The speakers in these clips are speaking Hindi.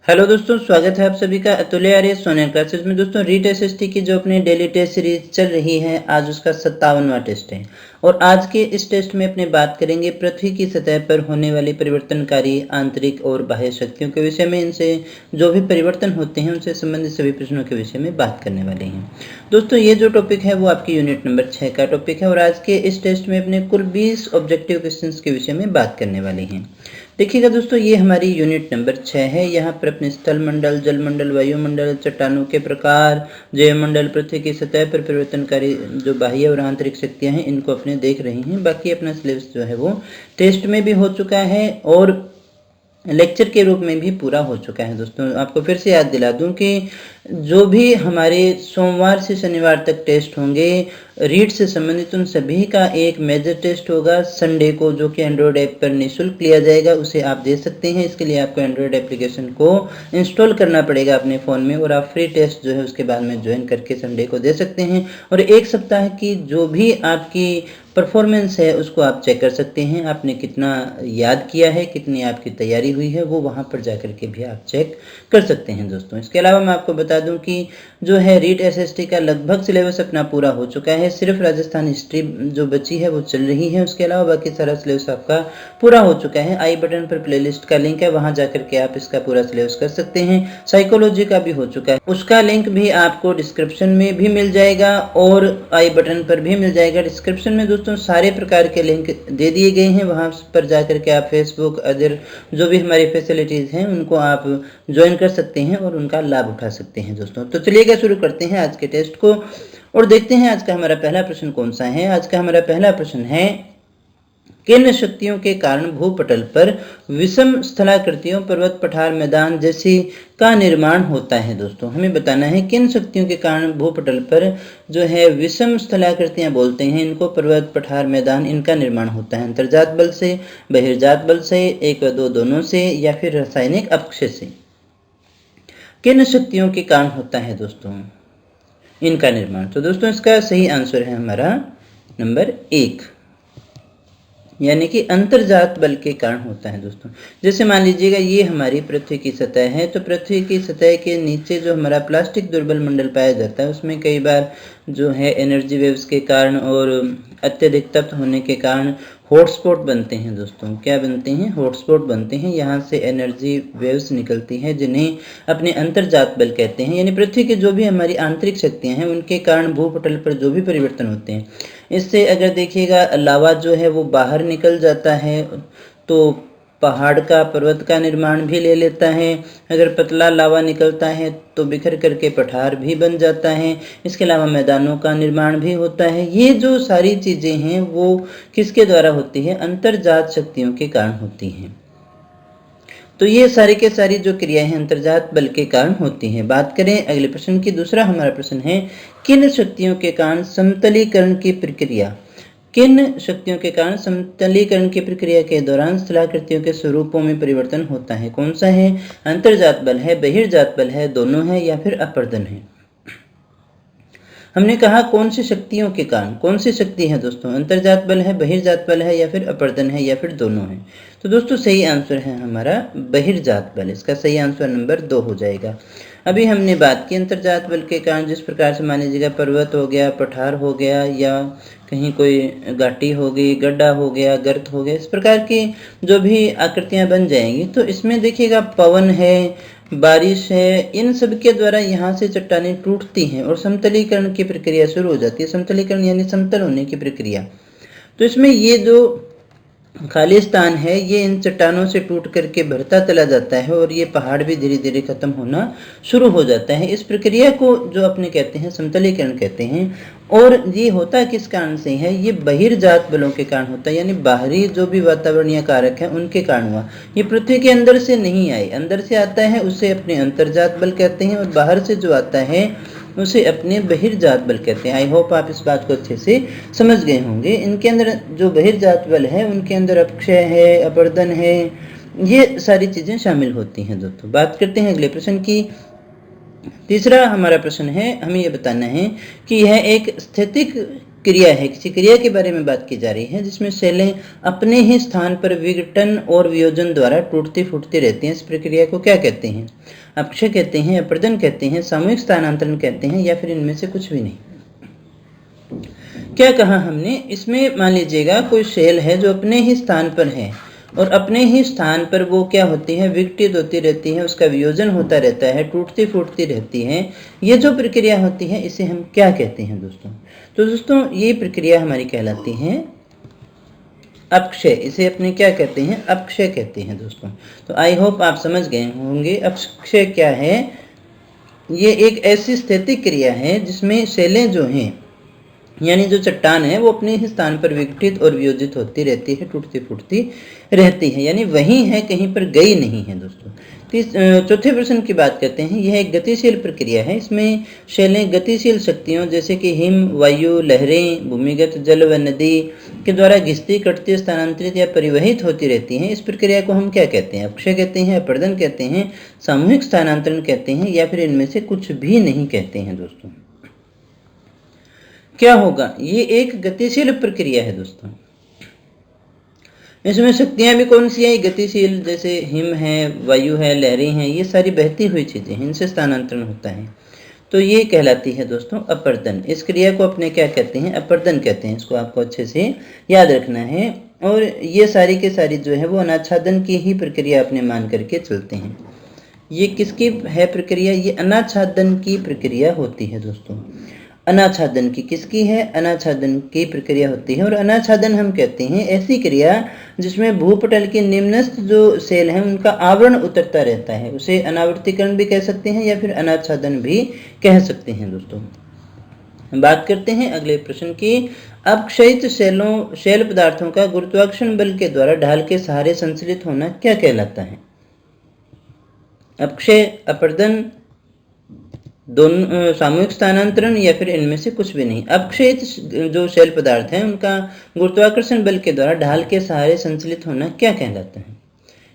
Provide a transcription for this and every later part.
हेलो दोस्तों, स्वागत है आप सभी का अतुल्य आर्य सोनिया क्लासेस में। दोस्तों, रीट एसएसटी की जो अपनी डेली टेस्ट सीरीज चल रही है, आज उसका 57वां टेस्ट है। और आज के इस टेस्ट में अपने बात करेंगे पृथ्वी की सतह पर होने वाली परिवर्तनकारी आंतरिक और बाह्य शक्तियों के विषय में। इनसे जो भी परिवर्तन होते हैं उनसे संबंधित सभी प्रश्नों के विषय में बात करने वाले हैं। दोस्तों, ये जो टॉपिक है वो आपकी यूनिट नंबर 6 का टॉपिक है और आज के इस टेस्ट में अपने कुल 20 ऑब्जेक्टिव क्वेश्चन के विषय में बात करने वाले हैं। देखिएगा दोस्तों, ये हमारी यूनिट नंबर 6 है। यहाँ पर अपने स्थल मंडल, जल मंडल, वायुमंडल, चट्टानों के प्रकार, जैव मंडल, पृथ्वी की सतह पर परिवर्तनकारी जो बाह्य और आंतरिक शक्तियाँ हैं इनको अपने देख रहे हैं। बाकी अपना सिलेबस जो है वो टेस्ट में भी हो चुका है और लेक्चर के रूप में भी पूरा हो चुका है। दोस्तों, आपको फिर से याद दिला दूं कि जो भी हमारे सोमवार से शनिवार तक टेस्ट होंगे रीड से संबंधित, उन सभी का एक मेजर टेस्ट होगा संडे को, जो कि एंड्रॉयड ऐप पर निःशुल्क लिया जाएगा। उसे आप दे सकते हैं। इसके लिए आपको एंड्रॉयड एप्लीकेशन को इंस्टॉल करना पड़ेगा अपने फ़ोन में और आप फ्री टेस्ट जो है उसके बाद में ज्वाइन करके संडे को दे सकते हैं। और एक सप्ताह की जो भी आपकी परफॉर्मेंस है उसको आप चेक कर सकते हैं। आपने कितना याद किया है, कितनी आपकी तैयारी हुई है, वो वहाँ पर जाकर के भी आप चेक कर सकते हैं। दोस्तों, इसके अलावा मैं आपको बता दूं कि जो है रीट एसएसटी का लगभग सिलेबस अपना पूरा हो चुका है। सिर्फ राजस्थान हिस्ट्री जो बची है वो चल रही है। उसके अलावा बाकी सारा सिलेबस आपका पूरा हो चुका है। आई बटन पर प्लेलिस्ट का लिंक है, वहाँ जाकर के आप इसका पूरा सिलेबस कर सकते हैं। साइकोलॉजी का भी हो चुका है, उसका लिंक भी आपको डिस्क्रिप्शन में भी मिल जाएगा और आई बटन पर भी मिल जाएगा। डिस्क्रिप्शन में दोस्तों सारे प्रकार के लिंक दे दिए गए हैं, वहाँ पर जाकर के आप फेसबुक अदर जो भी हमारी फैसिलिटीज़ हैं उनको आप ज्वाइन कर सकते हैं और उनका लाभ उठा सकते हैं। दोस्तों, तो चलिए क्या शुरू करते हैं आज के टेस्ट को और देखते हैं आज का हमारा पहला प्रश्न कौन सा है। आज का हमारा पहला प्रश्न है, किन शक्तियों के कारण भूपटल पर विषम स्थलाकृतियों, पर्वत, पठार, मैदान जैसी का निर्माण होता है। दोस्तों, हमें बताना है किन शक्तियों के कारण भूपटल पर जो है विषम स्थलाकृतियां बोलते हैं इनको, पर्वत, पठार, मैदान, इनका निर्माण होता है। अंतर्जात बल से, बहिर्जात बल से, एक व दो दोनों से, या फिर रासायनिक अपक्षय से। किन शक्तियों के कारण होता है दोस्तों इनका निर्माण? तो दोस्तों, इसका सही आंसर है हमारा नंबर 1, यानी कि अंतर्जात बल के कारण होता है। दोस्तों, जैसे मान लीजिएगा ये हमारी पृथ्वी की सतह है, तो पृथ्वी की सतह के नीचे जो हमारा प्लास्टिक दुर्बल मंडल पाया जाता है उसमें कई बार जो है एनर्जी वेव्स के कारण और अत्यधिक तप्त होने के कारण हॉटस्पॉट बनते हैं। दोस्तों, क्या बनते हैं? हॉटस्पॉट बनते हैं। यहाँ से एनर्जी वेव्स निकलती हैं जिन्हें अपने अंतर्जात बल कहते हैं। यानी पृथ्वी की जो भी हमारी आंतरिक शक्तियाँ हैं उनके कारण भूपटल पर जो भी परिवर्तन होते हैं, इससे अगर देखिएगा लावा जो है वो बाहर निकल जाता है तो पहाड़ का, पर्वत का निर्माण भी ले लेता है। अगर पतला लावा निकलता है तो बिखर करके पठार भी बन जाता है। इसके अलावा मैदानों का निर्माण भी होता है। ये जो सारी चीज़ें हैं वो किसके द्वारा होती है? अंतर्जात शक्तियों के कारण होती हैं। तो ये सारी के सारी जो क्रियाएं हैं अंतर्जात बल के कारण होती हैं। बात करें अगले प्रश्न की। दूसरा हमारा प्रश्न है, किन शक्तियों के कारण समतलीकरण की प्रक्रिया, किन शक्तियों के कारण समतलीकरण की प्रक्रिया के दौरान स्थलाकृतियों के स्वरूपों में परिवर्तन होता है? कौन सा है? अंतर्जात बल है, बहिर्जात बल है, दोनों है, या फिर अपर्दन है? हमने कहा कौन सी शक्तियों के कारण, कौन सी शक्ति है दोस्तों? अंतर्जात बल है, बहिर्जात बल है, या फिर अपर्दन है, या फिर दोनों है? तो दोस्तों, सही आंसर है हमारा बहिर्जात बल। इसका सही आंसर नंबर 2 हो जाएगा। अभी हमने बात की अंतर्जात बल के कारण, जिस प्रकार से मान लीजिएगा पर्वत हो गया, पठार हो गया, या कहीं कोई घाटी हो गई, गड्ढा हो गया, गर्त हो गया, इस प्रकार की जो भी आकृतियां बन जाएंगी, तो इसमें देखिएगा पवन है, बारिश है, इन सब के द्वारा यहाँ से चट्टानें टूटती हैं और समतलीकरण की प्रक्रिया शुरू हो जाती है। समतलीकरण यानी समतल होने की प्रक्रिया। तो इसमें ये जो खाली स्थान है ये इन चट्टानों से टूट करके भरता चला जाता है और ये पहाड़ भी धीरे धीरे खत्म होना शुरू हो जाता है। इस प्रक्रिया को जो अपने कहते हैं समतलीकरण कहते हैं। और ये होता किस कारण से है? ये बहिर्जात बलों के कारण होता है, यानी बाहरी जो भी वातावरणीय कारक है उनके कारण हुआ। ये पृथ्वी के अंदर से नहीं आए, अंदर से आता है उसे अपने अंतर्जात बल कहते हैं, और बाहर से जो आता है उसे अपने बहिर्जात बल कहते हैं। आई होप आप इस बात को अच्छे से समझ गए होंगे। इनके अंदर जो बहिर्जात बल है उनके अंदर अपक्षय है, अपर्दन है, ये सारी चीज़ें शामिल होती हैं। दोस्तों, बात करते हैं अगले प्रश्न की। तीसरा हमारा प्रश्न है, हमें यह बताना है कि यह एक स्थितिक क्रिया है, किसी क्रिया के बारे में बात की जा रही है जिसमें सेलें अपने ही स्थान पर विघटन और वियोजन द्वारा टूटती फूटती रहती हैं। इस प्रक्रिया को क्या कहते हैं? अपक्षय कहते हैं, अपर्दन कहते हैं, सामूहिक स्थानांतरण कहते हैं, या फिर इनमें से कुछ भी नहीं। क्या कहा हमने? इसमें मान लीजिएगा कोई सेल है जो अपने ही स्थान पर है और अपने ही स्थान पर वो क्या होती है? विघटित होती रहती है, उसका वियोजन होता रहता है, टूटती फूटती रहती है। ये जो प्रक्रिया होती है इसे हम क्या कहते हैं दोस्तों? तो दोस्तों ये प्रक्रिया हमारी कहलाती है अपक्षय। इसे अपने क्या कहते हैं? अपक्षय कहते हैं दोस्तों। तो आई होप आप समझ गए होंगे अपक्षय क्या है। ये एक ऐसी स्थैतिक क्रिया है जिसमें सेलें जो हैं यानी जो चट्टान है वो अपने ही स्थान पर विघटित और वियोजित होती रहती है, टूटती फूटती रहती है, यानी वही है, कहीं पर गई नहीं है दोस्तों। चौथे प्रश्न की बात करते हैं। यह एक गतिशील प्रक्रिया है। इसमें शैलें गतिशील शक्तियों जैसे कि हिम, वायु, लहरें, भूमिगत जल व नदी के द्वारा घिसती, कटती, स्थानांतरित या परिवहित होती रहती हैं। इस प्रक्रिया को हम क्या कहते हैं? अपक्षय कहते हैं, अपर्दन कहते हैं, सामूहिक स्थानांतरण कहते हैं, या फिर इनमें से कुछ भी नहीं कहते हैं दोस्तों। क्या होगा? ये एक गतिशील प्रक्रिया है दोस्तों। इसमें शक्तियां भी कौन सी है? गतिशील, जैसे हिम है, वायु है, लहरें हैं, ये सारी बहती हुई चीजें हैं, इनसे स्थानांतरण होता है। तो ये कहलाती है दोस्तों अपर्दन। इस क्रिया को अपने क्या कहते हैं? अपर्दन कहते हैं। इसको आपको अच्छे से याद रखना है। और ये सारी के सारी जो है वो अनाच्छादन की ही प्रक्रिया अपने मान करके चलते हैं। ये किसकी है प्रक्रिया? ये अनाच्छादन की प्रक्रिया होती है दोस्तों। अनाच्छादन की किसकी है? अनाच्छादन की प्रक्रिया होती है। और अनाच्छादन हम कहते हैं ऐसी क्रिया जिसमें भूपटल के निम्नस्थ जो सेल हैं उनका आवरण उतरता रहता है। उसे अनावर्तीकरण भी कह सकते हैं या फिर अनाच्छादन भी कह सकते हैं दोस्तों। बात करते हैं अगले प्रश्न की। अपक्षयित शैल पदार्थों का गुरुत्वाकर्षण बल के द्वारा ढाल के सहारे संचलित होना क्या कहलाता है? अपक्षय, अपर्दन, दोनों, सामूहिक स्थानांतरण, या फिर इनमें से कुछ भी नहीं। अपक्षयित जो शैल पदार्थ हैं उनका गुरुत्वाकर्षण बल के द्वारा ढाल के सहारे संचलित होना क्या कहलाता है?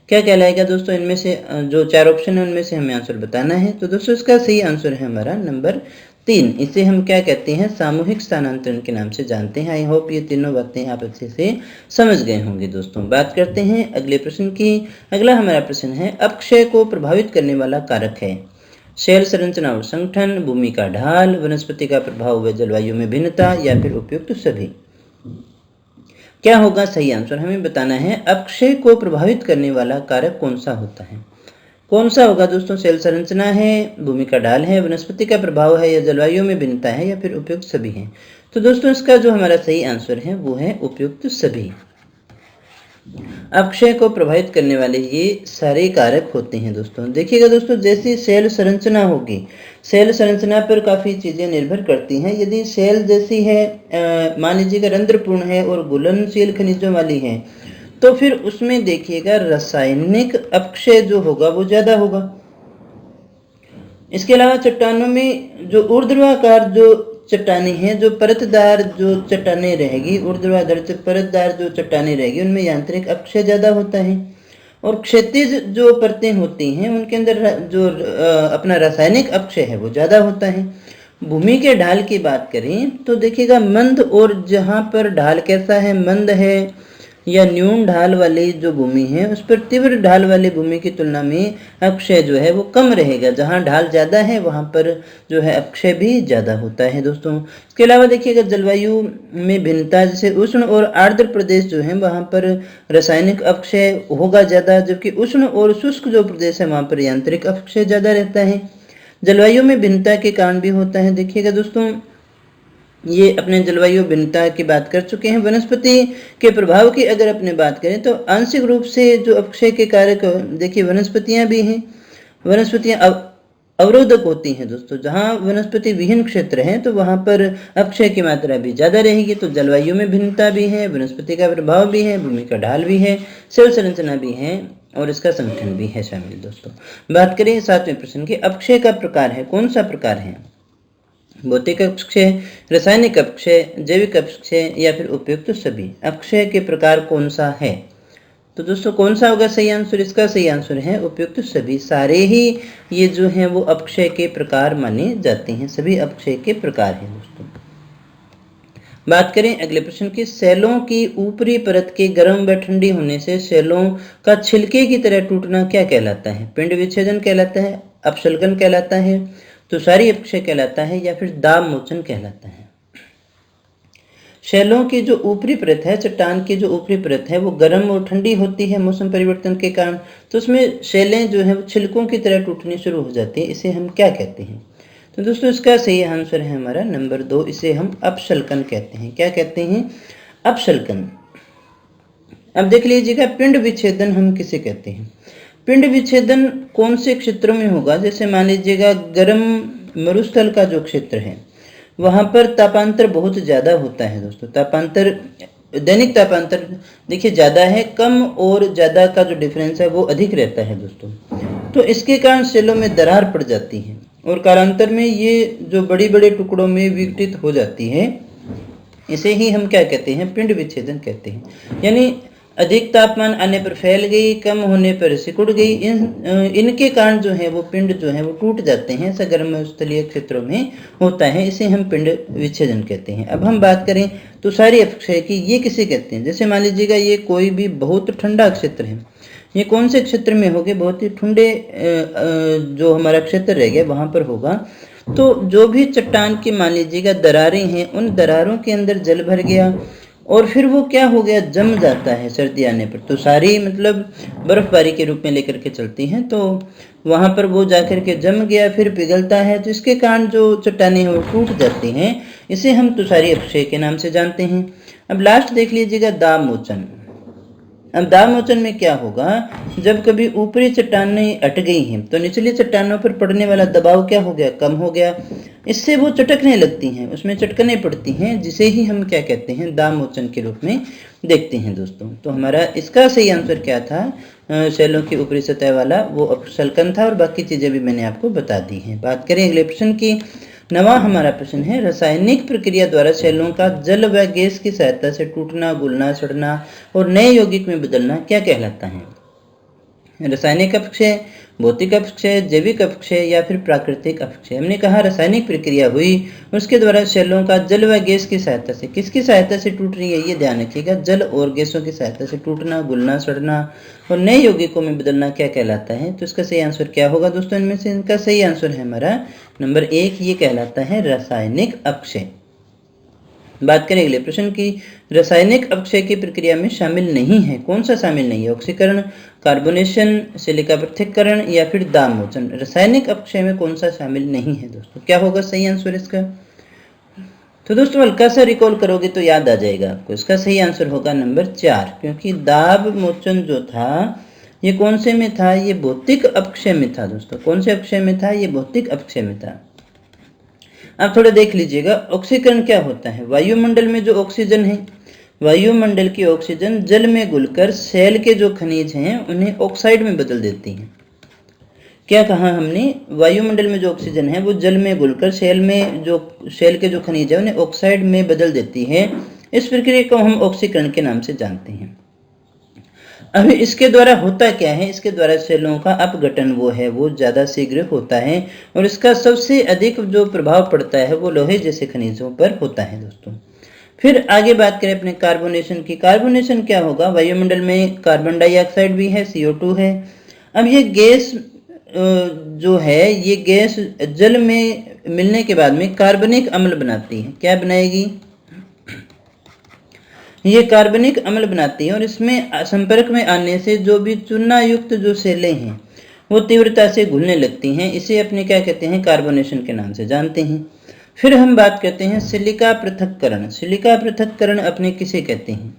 क्या कहलाएगा दोस्तों? इनमें से जो चार ऑप्शन है उनमें से हमें आंसर बताना है। तो दोस्तों इसका सही आंसर है हमारा नंबर 3। इसे हम क्या कहते हैं? सामूहिक स्थानांतरण के नाम से जानते हैं। आई होप ये तीनों बातें आप अच्छे से समझ गए होंगे दोस्तों। बात करते हैं अगले प्रश्न की। अगला हमारा प्रश्न है, अपक्षय को प्रभावित करने वाला कारक है शैल संरचना और संगठन, भूमि का ढाल, वनस्पति का प्रभाव व जलवायु में भिन्नता, या फिर उपयुक्त सभी। क्या होगा सही आंसर? हमें बताना है अपक्षय को प्रभावित करने वाला कारक कौन सा होता है। कौन सा होगा दोस्तों? शैल संरचना है, भूमि का ढाल है, वनस्पति का प्रभाव है, या जलवायु में भिन्नता है, या फिर उपयुक्त सभी है। तो दोस्तों इसका जो हमारा सही आंसर है वो है उपयुक्त सभी। अपक्षय को प्रभावित करने वाले ये सारे कारक होते हैं दोस्तों। देखिएगा दोस्तों, जैसी सेल संरचना होगी, सेल संरचना पर काफ़ी चीज़ें निर्भर करती हैं। यदि सेल जैसी है, मान लीजिएगा रंध्रपूर्ण है और घुलनशील खनिजों वाली है, तो फिर उसमें देखिएगा रासायनिक अपक्षय जो होगा वो ज़्यादा होगा। इसके अलावा चट्टानों में जो ऊर्ध्वाकार जो चट्टानें हैं, जो परतदार जो चट्टानें रहेगी, ऊर्ध्वाधर परतदार जो चट्टानें रहेगी, उनमें यांत्रिक अपक्षय ज़्यादा होता है। और क्षैतिज जो परतें होती हैं उनके अंदर जो अपना रासायनिक अपक्षय है वो ज़्यादा होता है। भूमि के ढाल की बात करें तो देखिएगा मंद, और जहाँ पर ढाल कैसा है, मंद है या न्यून ढाल वाली जो भूमि है उस पर तीव्र ढाल वाली भूमि की तुलना में अपक्षय जो है वो कम रहेगा। जहाँ ढाल ज़्यादा है वहाँ पर जो है अपक्षय भी ज़्यादा होता है दोस्तों। इसके अलावा देखिएगा जलवायु में भिन्नता, जैसे उष्ण और आर्द्र प्रदेश जो है वहाँ पर रासायनिक अपक्षय होगा ज़्यादा, जबकि उष्ण और शुष्क जो प्रदेश है वहाँ पर यांत्रिक अपक्षय ज़्यादा रहता है। जलवायु में भिन्नता के कारण भी होता है। देखिएगा दोस्तों, ये अपने जलवायु भिन्नता की बात कर चुके हैं। वनस्पति के प्रभाव की अगर अपने बात करें तो आंशिक रूप से जो अपक्षय के कारक, देखिए वनस्पतियां भी हैं। वनस्पतियां अवरोधक होती हैं दोस्तों। जहां वनस्पति विहीन क्षेत्र है तो वहां पर अपक्षय की मात्रा भी ज़्यादा रहेगी। तो जलवायु में भिन्नता भी है, वनस्पति का प्रभाव भी है, भूमि का ढाल भी है, सेल संरचना भी है और इसका संगठन भी है शामिल दोस्तों। बात करें 7वें प्रश्न की। अपक्षय का प्रकार है, कौन सा प्रकार है? भौतिक अपक्षय, रासायनिक अपक्षय, जैविक अपक्षय, या फिर उपयुक्त सभी। अपक्षय के प्रकार कौन सा है? तो दोस्तों कौन सा होगा सही आंसर? इसका सही आंसर है उपयुक्त सभी। सारे ही ये जो हैं वो अपक्षय के प्रकार माने जाते हैं, सभी अपक्षय के प्रकार हैं दोस्तों। बात करें अगले प्रश्न की, सेलों की ऊपरी परत के गर्म व ठंडी होने से सेलों का छिलके की तरह टूटना क्या कहलाता है? पिंड विच्छेदन कहलाता है, अपशल्कन कहलाता है, तुषारी अपक्षय कहलाता है या फिर दाब मोचन कहलाता है? शैलों की जो ऊपरी परत है, चट्टान की जो ऊपरी परत है, वो गर्म और ठंडी होती है मौसम परिवर्तन के कारण, तो उसमें शैलें जो है वो छिलकों की तरह टूटनी शुरू हो जाती है। इसे हम क्या कहते हैं? तो दोस्तों इसका सही आंसर है हमारा नंबर 2, इसे हम अपशल्कन कहते हैं। क्या कहते हैं? अपशल्कन। अब देख लीजिएगा, पिंड विच्छेदन हम किसे कहते हैं? पिंड विच्छेदन कौन से क्षेत्रों में होगा? जैसे मान लीजिएगा गर्म मरुस्थल का जो क्षेत्र है वहां पर तापांतर बहुत ज्यादा होता है दोस्तों। तापांतर, दैनिक तापांतर देखिए ज्यादा है, कम और ज्यादा का जो डिफरेंस है वो अधिक रहता है दोस्तों। तो इसके कारण सेलों में दरार पड़ जाती है और कालांतर में ये जो बड़े बड़े टुकड़ों में विघटित हो जाती है। इसे ही हम क्या कहते हैं? पिंड विच्छेदन कहते हैं। यानी अधिक तापमान आने पर फैल गई, कम होने पर सिकुड़ गई, इनके कारण जो है वो पिंड जो है वो टूट जाते हैं। ऐसा गर्म स्थलीय क्षेत्रों में होता है, इसे हम पिंड विच्छेदन कहते हैं। अब हम बात करें तुषारी अपक्षय की, ये किसे कहते हैं? जैसे मान लीजिएगा ये कोई भी बहुत ठंडा क्षेत्र है, ये कौन से क्षेत्र में होगा? बहुत ही ठंडे जो हमारा क्षेत्र रह गया वहां पर होगा। तो जो भी चट्टान की मान लीजिएगा दरारें हैं, उन दरारों के अंदर जल भर गया और फिर वो क्या हो गया? जम जाता है सर्दी आने पर। तो सारी मतलब बर्फबारी के रूप में लेकर के चलती हैं, तो वहां पर वो जाकर के जम गया, फिर पिघलता है, तो इसके कारण जो चट्टानें हैं वो टूट जाती हैं। इसे हम तुषारी अपक्षय के नाम से जानते हैं। अब लास्ट देख लीजिएगा, दाब मोचन। अब दाब मोचन में क्या होगा? जब कभी ऊपरी चट्टानें अट गई हैं तो निचली चट्टानों पर पड़ने वाला दबाव क्या हो गया? कम हो गया। इससे वो चटकने लगती हैं, उसमें चटकने पड़ती हैं, जिसे ही हम क्या कहते हैं? दाब मोचन के रूप में देखते हैं दोस्तों। तो हमारा इसका सही आंसर क्या था? शैलों की ऊपरी सतह वाला वो अपशल्कन था और बाकी चीजें भी मैंने आपको बता दी हैं। बात करें अगले प्रश्न की। 9वां हमारा प्रश्न है, रासायनिक प्रक्रिया द्वारा शैलों का जल व गैस की सहायता से टूटना, घुलना, सड़ना और नए यौगिक में बदलना क्या कहलाता है? रासायनिक अपक्षय, भौतिक अपक्षय, जैविक अपक्षय या फिर प्राकृतिक अपक्षय? हमने कहा रासायनिक प्रक्रिया हुई, उसके द्वारा शैलों का जल व गैस की सहायता से, किसकी सहायता से टूट रही है ये ध्यान रखिएगा, जल और गैसों की सहायता से टूटना, घुलना, सड़ना और नए यौगिकों में बदलना क्या कहलाता है? तो इसका सही आंसर क्या होगा दोस्तों? इनमें से इनका सही आंसर है हमारा नंबर 1, ये कहलाता है रासायनिक अपक्षय। बात करें अगले प्रश्न की, रासायनिक अपक्षय की प्रक्रिया में शामिल नहीं है, कौन सा शामिल नहीं है? ऑक्सीकरण, कार्बोनेशन, सिलिका पृथक्करण या फिर दाब मोचन? रासायनिक अपक्षय में कौन सा शामिल नहीं है दोस्तों? क्या होगा सही आंसर इसका? तो दोस्तों हल्का सा रिकॉल करोगे तो याद आ जाएगा आपको। इसका सही आंसर होगा नंबर 4, क्योंकि दाब मोचन जो था ये कौन से में था? ये भौतिक अपक्षय में था दोस्तों। कौन से अपक्षय में था? ये भौतिक अपक्षय में था। अब थोड़ा देख लीजिएगा, ऑक्सीकरण क्या होता है? वायुमंडल में जो ऑक्सीजन है, वायुमंडल की ऑक्सीजन जल में घुलकर सेल के जो खनिज हैं उन्हें ऑक्साइड में बदल देती हैं। क्या कहा हमने? वायुमंडल में जो ऑक्सीजन है वो जल में घुलकर सेल के जो खनिज है उन्हें ऑक्साइड में बदल देती है। इस प्रक्रिया को हम ऑक्सीकरण के नाम से जानते हैं। अभी इसके द्वारा होता क्या है? इसके द्वारा सेलों का अपघटन वो ज्यादा शीघ्र होता है और इसका सबसे अधिक जो प्रभाव पड़ता है वो लोहे जैसे खनिजों पर होता है दोस्तों। फिर आगे बात करें अपने कार्बोनेशन की। कार्बोनेशन क्या होगा? वायुमंडल में कार्बन डाइऑक्साइड भी है, CO2 है। अब ये गैस जो है, ये गैस जल में मिलने के बाद में कार्बनिक अम्ल बनाती है। क्या बनाएगी? ये कार्बनिक अम्ल बनाती है और इसमें संपर्क में आने से जो भी चूना युक्त जो सेलें हैं वो तीव्रता से घुलने लगती हैं। इसे अपने क्या कहते हैं? कार्बोनेशन के नाम से जानते हैं। फिर हम बात करते हैं सिलिका पृथक्करण। सिलिका पृथक्करण अपने किसे कहते हैं?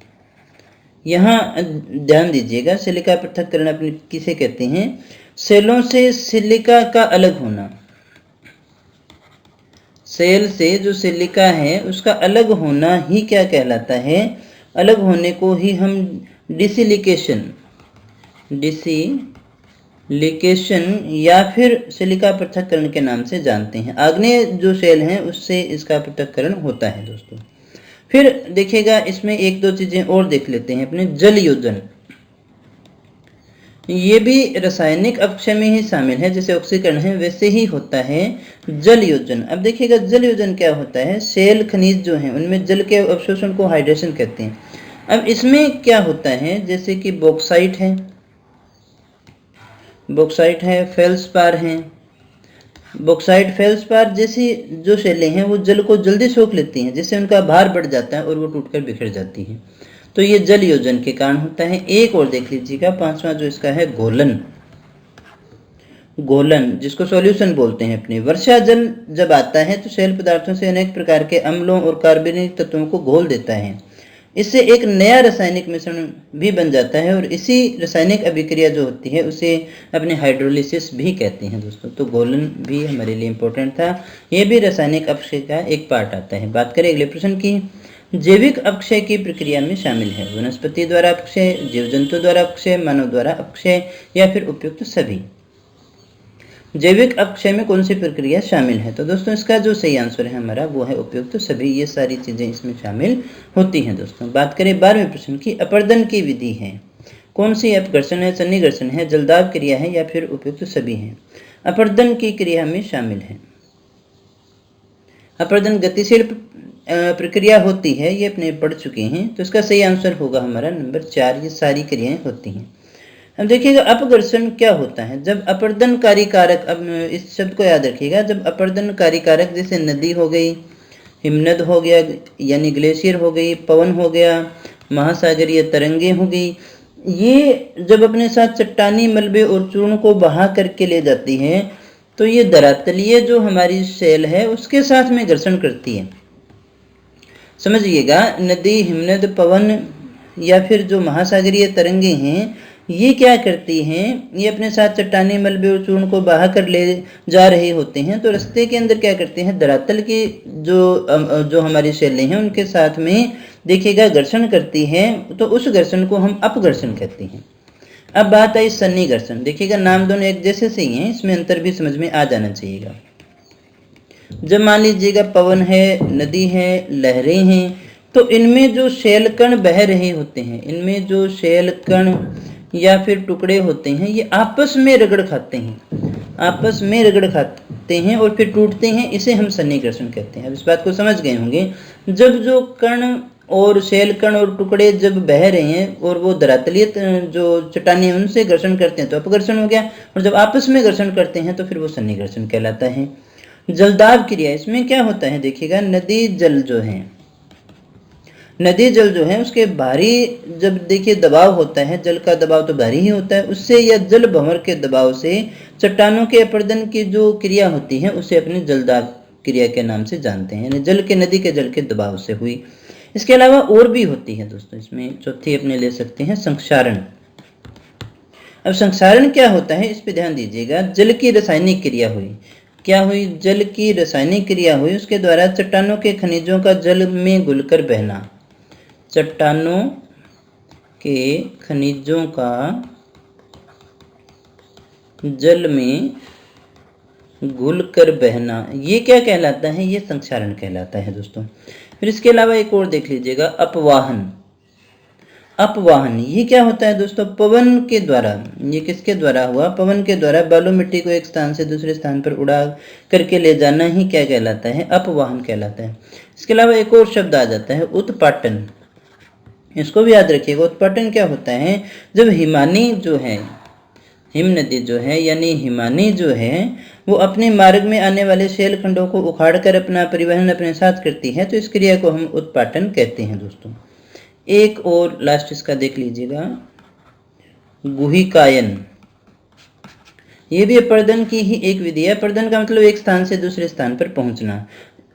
यहाँ ध्यान दीजिएगा, सिलिका पृथक्करण अपने किसे कहते हैं? सेलों से सिलिका का अलग होना। सेल से जो सिलिका है उसका अलग होना ही क्या कहलाता है? अलग होने को ही हम डिसिलिकेशन या फिर सिलिका पृथक्करण के नाम से जानते हैं। आग्नेय जो सेल हैं उससे इसका पृथक्करण होता है दोस्तों। फिर देखिएगा, इसमें एक दो चीजें और देख लेते हैं अपने। जल योजन। ये भी रासायनिक अपक्षय में ही शामिल है। जैसे ऑक्सीकरण है वैसे ही होता है जल योजन। अब देखिएगा जल योजन क्या होता है, सेल खनिज जो हैं उनमें जल के अवशोषण को हाइड्रेशन कहते हैं। अब इसमें क्या होता है, जैसे कि बॉक्साइट है, फेल्सपार है। बॉक्साइट, फेल्सपार जैसी जो शैलें हैं वो जल को जल्दी सोख लेती हैं, जिससे उनका भार बढ़ जाता है और वो टूटकर बिखर जाती हैं। तो ये जल योजन के कारण होता है। एक और देख लीजिएगा, पांचवा जो इसका है घोलन, जिसको सॉल्यूशन बोलते हैं अपने। वर्षा जल जब आता है तो सेल पदार्थों से अनेक प्रकार के अम्लों और कार्बनिक तत्वों को घोल देता है। इससे एक नया रासायनिक मिश्रण भी बन जाता है और इसी रासायनिक अभिक्रिया जो होती है उसे अपने हाइड्रोलिसिस भी कहते हैं दोस्तों। तो घोलन भी हमारे लिए इम्पोर्टेंट था, ये भी रासायनिक अपक्षय का एक पार्ट आता है। बात करें अगले प्रश्न की। जैविक अपक्षय की प्रक्रिया में शामिल है वनस्पति द्वारा अपक्षय, जीव जंतु द्वारा अपक्षय, मानव द्वारा अपक्षय या फिर उपयुक्त सभी। जैविक अपक्षय में कौन सी प्रक्रिया शामिल है? तो दोस्तों इसका जो सही आंसर है हमारा वो है उपयुक्त सभी। ये सारी चीजें इसमें शामिल होती हैं दोस्तों। बात करें 12वें प्रश्न की। अपर्दन की विधि है कौन सी? अपघर्षण है, सन्निघर्षण है, जलदाब क्रिया है या फिर उपयुक्त सभी है। अपर्दन की क्रिया में शामिल है। अपर्दन गतिशील प्रक्रिया होती है, ये अपने पढ़ चुके हैं। तो इसका सही आंसर होगा हमारा नंबर 4, ये सारी क्रियाएं होती हैं। अब देखिएगा अपघर्षण क्या होता है। जब अपर्दनकारी कारक, अब इस शब्द को याद रखिएगा, जब अपर्दनकारी कारक जैसे नदी हो गई, हिमनद हो गया यानी ग्लेशियर हो गई, पवन हो गया, महासागरीय तरंगे हो गई, ये जब अपने साथ चट्टानी मलबे और चूर्ण को बहा करके ले जाती है तो ये धरातलीय जो हमारी सेल है उसके साथ में घर्षण करती है। समझिएगा, नदी, हिमनद, पवन या फिर जो महासागरीय तरंगे हैं ये क्या करती हैं, ये अपने साथ चट्टानी मलबे और चूर्ण को बहा कर ले जा रहे होते हैं। तो रास्ते के अंदर क्या करते हैं, धरातल की जो हमारी शैलें हैं उनके साथ में देखिएगा घर्षण करती है। तो उस घर्षण को हम अपघर्षण कहते हैं। अब बात आई सन्निघर्षण। देखिएगा नाम दोनों एक जैसे से ही हैं, इसमें अंतर भी समझ में आ जाना चाहिएगा। जब मान लीजिएगा पवन है, नदी है, लहरें हैं, तो इनमें जो शैल कण बह रहे होते हैं, इनमें जो शैल कण या फिर टुकड़े होते हैं ये आपस में रगड़ खाते हैं और फिर टूटते हैं। इसे हम सन्निघर्षण कहते हैं। अब इस बात को समझ गए होंगे। जब जो कण और शैल कण और टुकड़े जब बह रहे हैं और वो धरातलीय जो चट्टानें हैं उनसे घर्षण करते हैं तो अपघर्षण हो गया, और जब आपस में घर्षण करते हैं तो फिर वो सन्निघर्षण कहलाता है। जलदाब क्रिया, इसमें क्या होता है देखिएगा, नदी जल जो है उसके भारी जब देखिए दबाव होता है, जल का दबाव तो भारी ही होता है, उससे या जल भंवर के दबाव से चट्टानों के अपर्दन की जो क्रिया होती है उसे अपने जलदाब क्रिया के नाम से जानते हैं, यानी जल के, नदी के जल के दबाव से हुई। इसके अलावा और भी होती है दोस्तों, इसमें चौथी अपने ले सकते हैं संक्षारण। अब संक्षारण क्या होता है इस पे ध्यान दीजिएगा। जल की रासायनिक क्रिया हुई, क्या हुई, जल की रासायनिक क्रिया हुई, उसके द्वारा चट्टानों के खनिजों का जल में घुलकर बहना, चट्टानों के खनिजों का जल में घुलकर बहना, ये क्या कहलाता है, ये संक्षारण कहलाता है दोस्तों। फिर इसके अलावा एक और देख लीजिएगा, अपवाहन ये क्या होता है दोस्तों, पवन के द्वारा, ये किसके द्वारा हुआ, पवन के द्वारा बालू मिट्टी को एक स्थान से दूसरे स्थान पर उड़ा करके ले जाना ही क्या कहलाता है, अपवाहन कहलाता है। इसके अलावा एक और शब्द आ जाता है उत्पाटन, इसको भी याद रखिएगा। उत्पाटन क्या होता है, जब हिमानी जो है, हिम नदी जो है यानी हिमानी जो है वो अपने मार्ग में आने वाले शैल खंडों को उखाड़कर अपना परिवहन अपने साथ करती है, तो इस क्रिया को हम उत्पाटन कहते हैं दोस्तों। एक और लास्ट इसका देख लीजिएगा, गुहिकायन, ये भी अपर्दन की ही एक विधि है। अपर्दन का मतलब एक स्थान से दूसरे स्थान पर पहुंचना।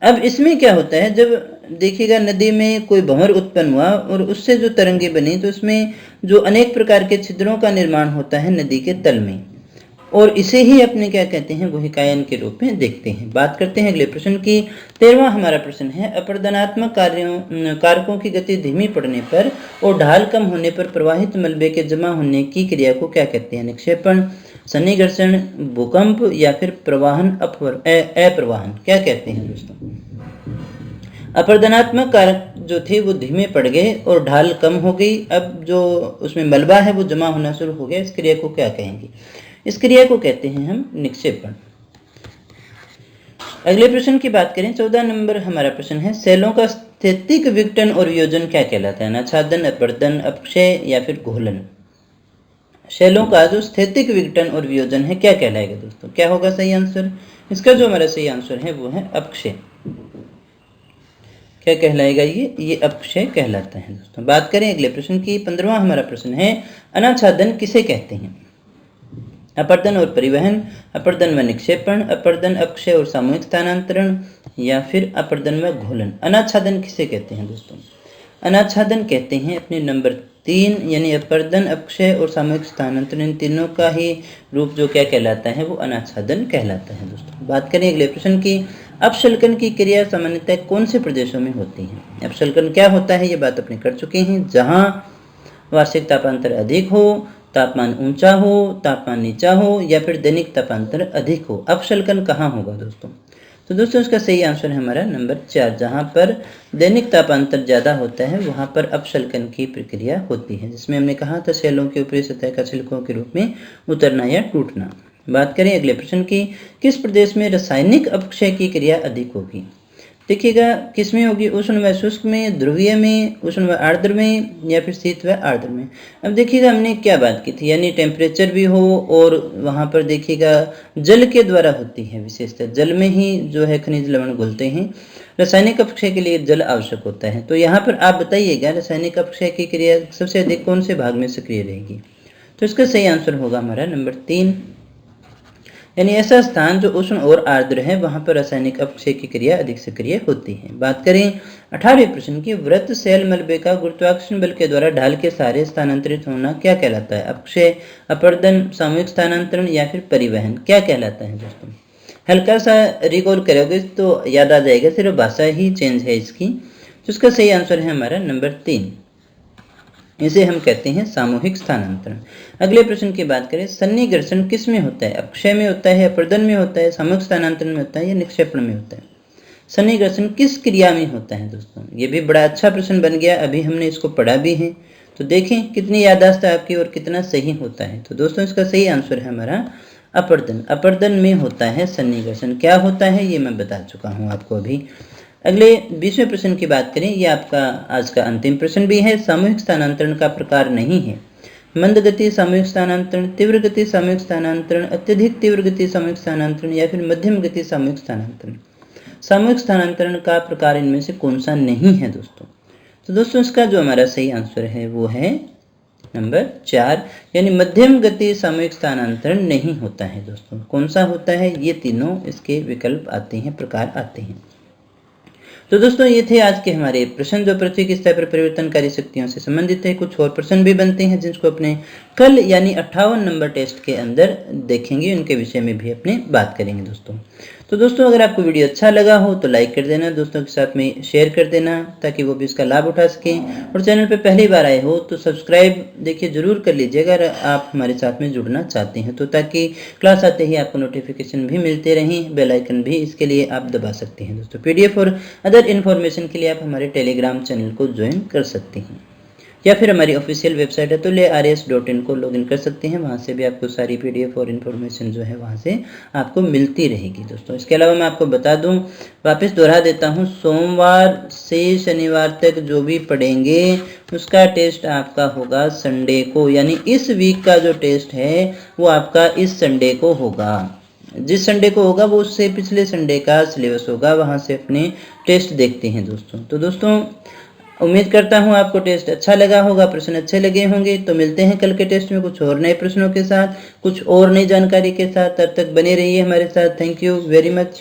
अब इसमें क्या होता है, जब देखिएगा नदी में कोई भंवर उत्पन्न हुआ और उससे जो तरंगे बनी तो उसमें जो अनेक प्रकार के छिद्रों का निर्माण होता है नदी के तल में, और इसे ही अपने क्या कहते हैं, गुहिकायन के रूप में देखते हैं। बात करते हैं अगले प्रश्न की। 13वां हमारा प्रश्न है, अपर्दनात्मक कारकों की गति धीमी पड़ने पर और ढाल कम होने पर प्रवाहित मलबे के जमा होने की क्रिया को क्या कहते हैं, निक्षेपण, सन्निघर्षण, भूकंप या फिर प्रवाहन, अप्रवाहन, क्या कहते हैं दोस्तों। अपर्दनात्मक कारक जो थे वो धीमे पड़ गए और ढाल कम हो गई। अब जो उसमें मलबा है वो जमा होना शुरू हो गया। इस क्रिया को क्या कहेंगे? इस क्रिया को कहते हैं हम निक्षेपण। अगले प्रश्न की बात करें, 14 नंबर हमारा प्रश्न है, सेलों का स्थैतिक विघटन और वियोजन क्या कहलाता है? अनाच्छादन, अपवर्तन, अपक्षय या फिर घोलन? शैलों का जो स्थैतिक विघटन और वियोजन है क्या कहलाएगा दोस्तों? क्या होगा सही आंसर? इसका जो हमारा सही आंसर है वो है अपक्षय। क्या कहलाएगा? ये अपक्षय कहलाता है दोस्तों। बात करें अगले प्रश्न की, 15वां हमारा प्रश्न है, अनाच्छादन किसे कहते हैं? अपवर्तन और परिवहन, अपवर्तन व निक्षेपण, अपवर्तन, अपक्षय और सामूहिक स्थानांतरण या फिर अपवर्तन व घोलन? अनाच्छादन किसे कहते हैं दोस्तों? अनाच्छादन कहते हैं अपने नंबर 3 यानी अपवर्तन, अपक्षय और सामूहिक स्थानांतरण, इन तीनों का ही रूप जो क्या कहलाता है वो अनाच्छादन कहलाता है दोस्तों। बात करें अगले प्रश्न की, अपशल्कन की क्रिया सामान्यतः कौन से प्रदेशों में होती है? अपशल्कन क्या होता है ये बात अपने कर चुके हैं। जहां वार्षिक तापांतर अधिक हो, तापमान ऊंचा हो, तापमान नीचा हो या फिर दैनिक तापांतर अधिक हो, अपशल्कन कहाँ होगा दोस्तों? तो दोस्तों इसका सही आंसर है हमारा नंबर 4। जहाँ पर दैनिक तापांतर ज़्यादा होता है वहाँ पर अपशल्कन की प्रक्रिया होती है, जिसमें हमने कहा था सेलों की ऊपरी सतह का छिलकों के रूप में उतरना या टूटना। बात करें अगले प्रश्न की, किस प्रदेश में रासायनिक अपक्षय की क्रिया अधिक होगी? देखिएगा किस में होगी, उष्ण व शुष्क में, ध्रुवीय में, उष्ण व आर्द्र में या फिर शीत व आर्द्र में। अब देखिएगा हमने क्या बात की थी, यानी टेम्परेचर भी हो और वहाँ पर देखिएगा जल के द्वारा होती है, विशेषतः जल में ही जो है खनिज लवण घुलते हैं। रासायनिक अपक्षय के लिए जल आवश्यक होता है। तो यहाँ पर आप बताइएगा रासायनिक अपक्षय की क्रिया सबसे अधिक कौन से भाग में सक्रिय रहेगी? तो इसका सही आंसर होगा हमारा नंबर 3, यानी ऐसा स्थान जो उष्ण और आर्द्र है वहां पर रासायनिक अपक्षय की क्रिया अधिक सक्रिय होती है। बात करें 18वें प्रश्न की, वृत्त सेल मलबे का गुरुत्वाकर्षण बल के द्वारा ढाल के सहारे स्थानांतरित होना क्या कहलाता है? अपक्षय, अपवर्तन, सामूहिक स्थानांतरण या फिर परिवहन? क्या कहलाता है दोस्तों? हल्का सा रिकॉल करोगे तो याद आ जाएगा, सिर्फ भाषा ही चेंज है इसकी। तो इसका सही आंसर है हमारा नंबर 3, इसे हम कहते हैं सामूहिक स्थानांतरण। अगले प्रश्न की बात करें, सन्निकर्षण किस में होता है? अपक्षय में होता है, अपवर्तन में होता है, सामूहिक स्थानांतरण में होता है या निक्षेपण में होता है? सन्निकर्षण किस क्रिया में होता है दोस्तों? ये भी बड़ा अच्छा प्रश्न बन गया, अभी हमने इसको पढ़ा भी है, तो देखें कितनी याददाश्त है आपकी और कितना सही होता है। तो दोस्तों इसका सही आंसर है हमारा अपवर्तन। अपवर्तन में होता है सन्निकर्षण। क्या होता है ये मैं बता चुका हूँ आपको अभी। अगले 20वें प्रश्न की बात करें, ये आपका आज का अंतिम प्रश्न भी है। सामूहिक स्थानांतरण का प्रकार नहीं है मंद गति सामूहिक स्थानांतरण, तीव्र गति सामूहिक स्थानांतरण, अत्यधिक तीव्र गति सामूहिक स्थानांतरण या फिर मध्यम गति सामूहिक स्थानांतरण। सामूहिक स्थानांतरण का प्रकार इनमें से कौन सा नहीं है दोस्तों? तो दोस्तों इसका जो हमारा सही आंसर है वो है नंबर 4, यानी मध्यम गति सामूहिक स्थानांतरण नहीं होता है दोस्तों। कौन सा होता है? ये तीनों इसके विकल्प आते हैं, प्रकार आते हैं। तो दोस्तों ये थे आज के हमारे प्रश्न जो पृथ्वी की सतह पर परिवर्तनकारी शक्तियों से संबंधित है। कुछ और प्रश्न भी बनते हैं जिनको अपने कल यानी 58 नंबर टेस्ट के अंदर देखेंगे, उनके विषय में भी अपने बात करेंगे दोस्तों। तो दोस्तों अगर आपको वीडियो अच्छा लगा हो तो लाइक कर देना, दोस्तों के साथ में शेयर कर देना ताकि वो भी इसका लाभ उठा सकें। और चैनल पर पहली बार आए हो तो सब्सक्राइब देखिए जरूर कर लीजिएगा अगर आप हमारे साथ में जुड़ना चाहते हैं तो, ताकि क्लास आते ही आपको नोटिफिकेशन भी मिलते रहें। बेल आइकन भी इसके लिए आप दबा सकते हैं दोस्तों। PDF और अदर इन्फॉर्मेशन के लिए आप हमारे टेलीग्राम चैनल को ज्वाइन कर सकते हैं या फिर हमारी ऑफिशियल वेबसाइट atulyars.in को लॉगिन कर सकते हैं। वहाँ से भी आपको सारी PDF और इन्फॉर्मेशन जो है वहाँ से आपको मिलती रहेगी दोस्तों। इसके अलावा मैं आपको बता दूं, वापस दोहरा देता हूँ, सोमवार से शनिवार तक जो भी पढ़ेंगे उसका टेस्ट आपका होगा संडे को, यानी इस वीक का जो टेस्ट है वो आपका इस संडे को होगा। जिस संडे को होगा वो उससे पिछले संडे का सिलेबस होगा, वहाँ से अपने टेस्ट देखते हैं दोस्तों। तो दोस्तों उम्मीद करता हूँ आपको टेस्ट अच्छा लगा होगा, प्रश्न अच्छे लगे होंगे। तो मिलते हैं कल के टेस्ट में कुछ और नए प्रश्नों के साथ, कुछ और नई जानकारी के साथ। तब तक बने रहिए हमारे साथ। Thank you very much.